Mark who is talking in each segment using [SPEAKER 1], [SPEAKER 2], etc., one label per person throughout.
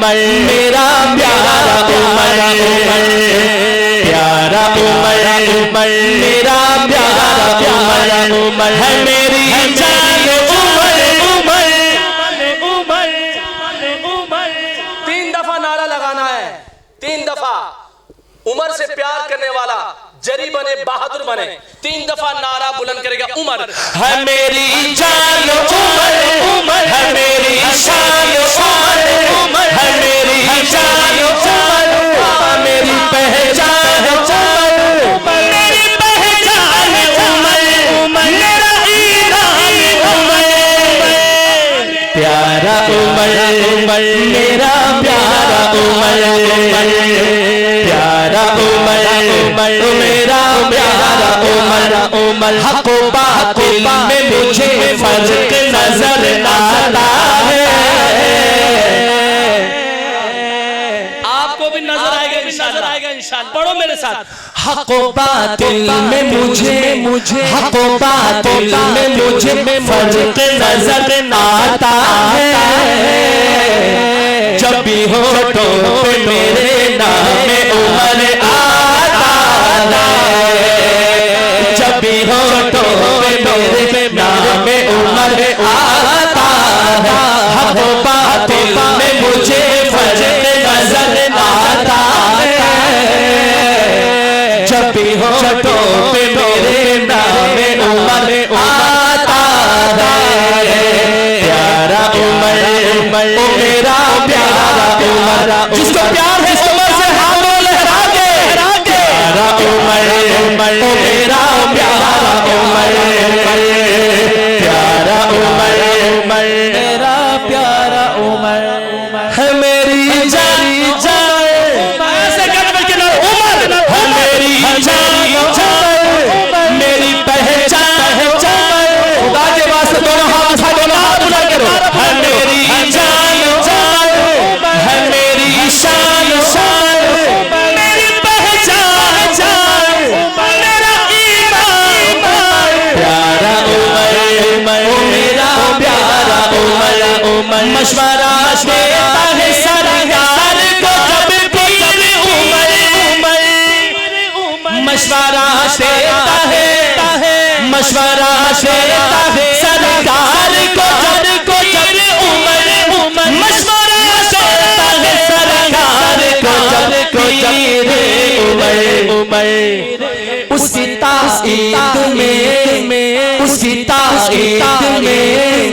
[SPEAKER 1] उमर मेरा प्यारा उमर, प्यारा उमर उमर मेरा प्यारा उमर, उमर है मेरी जान उमर उमर उमर उमर।
[SPEAKER 2] 3 दफा नारा लगाना है, 3 दफा। उमर से प्यार करने वाला जरी बने बहादुर बने। 3 दफा नारा बुलंद करेगा उमर
[SPEAKER 1] है मेरी जान उमर उमर है मेरी शान उमर उमर है मेरी जान उमर मेरी पहचान उमर मेरी पहचान उमर उमर मेरा ईमान उमर प्यारा उमर उमर मेरा प्यारा उमर प्यारा उमर उमर मेरा प्यारा उमर उमर हक बातिल में मुझे फर्क नजर आता है।
[SPEAKER 2] आपको भी नजर आएगा इंशाअल्लाह। पढ़ो मेरे साथ।
[SPEAKER 1] हक बातिल में मुझे हक बातिल में मुझे फर्क नजर आता है। जब भी होठों पे मेरे नाम उमर आता है, जब भी होठों पे मेरे नाम उमर आता है। हक बातिल में मुझे फर्क नजर आता है। जब भी होठों पे मेरे नाम उमर आता है। प्यारा उमर उमर मेरा प्यारा उमर, जिसको प्यार है उमर से हाथों लहरा के। प्यारा उमर उमर मेरा प्यारा उमर, प्यारा उमर उमर मेरा प्यारा उमर है मेरी जान ऐसे कहने के नाम उमर है मेरी जान मेरी पहचान। खुदा के वास्ते दोनों हाथ उठा दोनों हाथ उठा करो। है मेरी जान है मेरी शान मेरी पहचान मेरा ईमान प्यारा उमर उमर मेरा प्यारा उमर उमर मशवरा देता है सरकार को जब पीर उमर उमर मशवरा देता है मशवरा देता है सरकार को जब पीर उमर उमर मशवरा देता है सरकार को जब पीर उमर उमर। उसकी ताईद में उसकी ताईद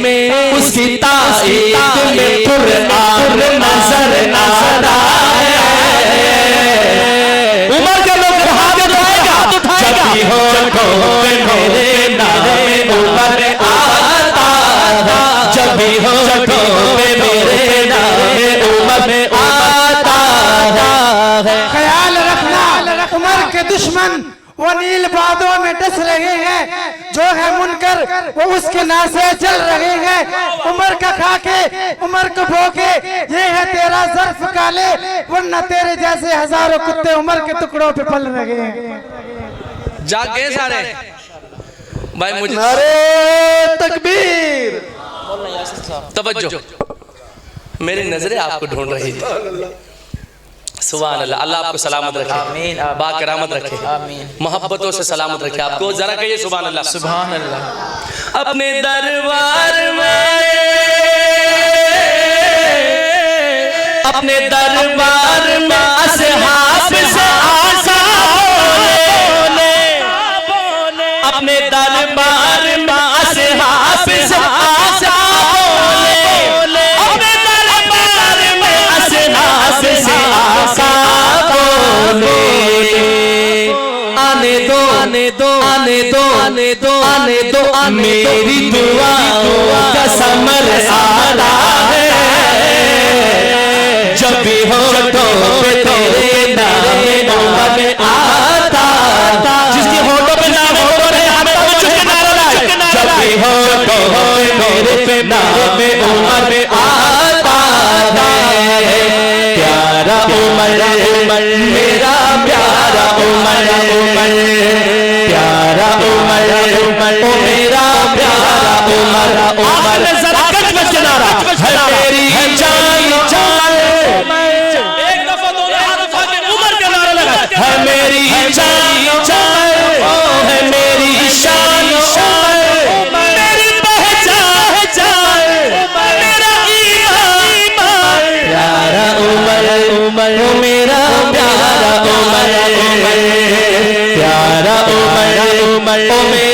[SPEAKER 1] में उसकी ताईद में कुरान नजर आ रहा है। उमर के लोग हाथ उठाएगा जब भी होठों पे मेरे नाम उमर आता है। जब भी होठों पे मेरे नाम उमर आता है।
[SPEAKER 3] ख्याल रखना उमर के दुश्मन वो नील बादों में डस रहे हैं, जो है मुनकर वो उसके नासे चल रहे हैं। उमर का खाके उमर को भोगे ये है तेरा ज़र्फ काले, वरना तेरे जैसे हजारों कुत्ते उमर के टुकड़ों पे पल रहे हैं।
[SPEAKER 2] जाग गए सारे भाई। मुझे
[SPEAKER 3] नारे तकबीर।
[SPEAKER 2] तवज्जो, मेरी नजरें आपको ढूंढ रही थी। सुभान अल्लाह। अल्लाह आपको सलामत रखे, आमीन, बाकरामत रखे, आमीन, मोहब्बतों से सलामत रखे आपको। जरा कहिए सुभान अल्लाह। सुभान अल्लाह। अपने दरबार में
[SPEAKER 1] अपने दरबार में असहाब से आशा बोले, अपने दरबार में असहाब से आशा बोले, अपने दरबार में असहाब से आशा बोले। आने दो आने दो आने दो आने दो आने दो मेरी दुआओं का समर आ रहा है। जब भी होठों पे तेरे नाम उमर आता, जिसकी होठों पे नाम उमर है हमें तो चुप नारा लाए। जब भी होठों पे मेरे पे नाम उमर आता है। प्यारा उमर उमर मेरा प्यारा उमर उमर प्यारा उमर उमर मेरा प्यारा उमर उमर। जरा कच नारा है मेरी जान प्यारा उमर उमर ओ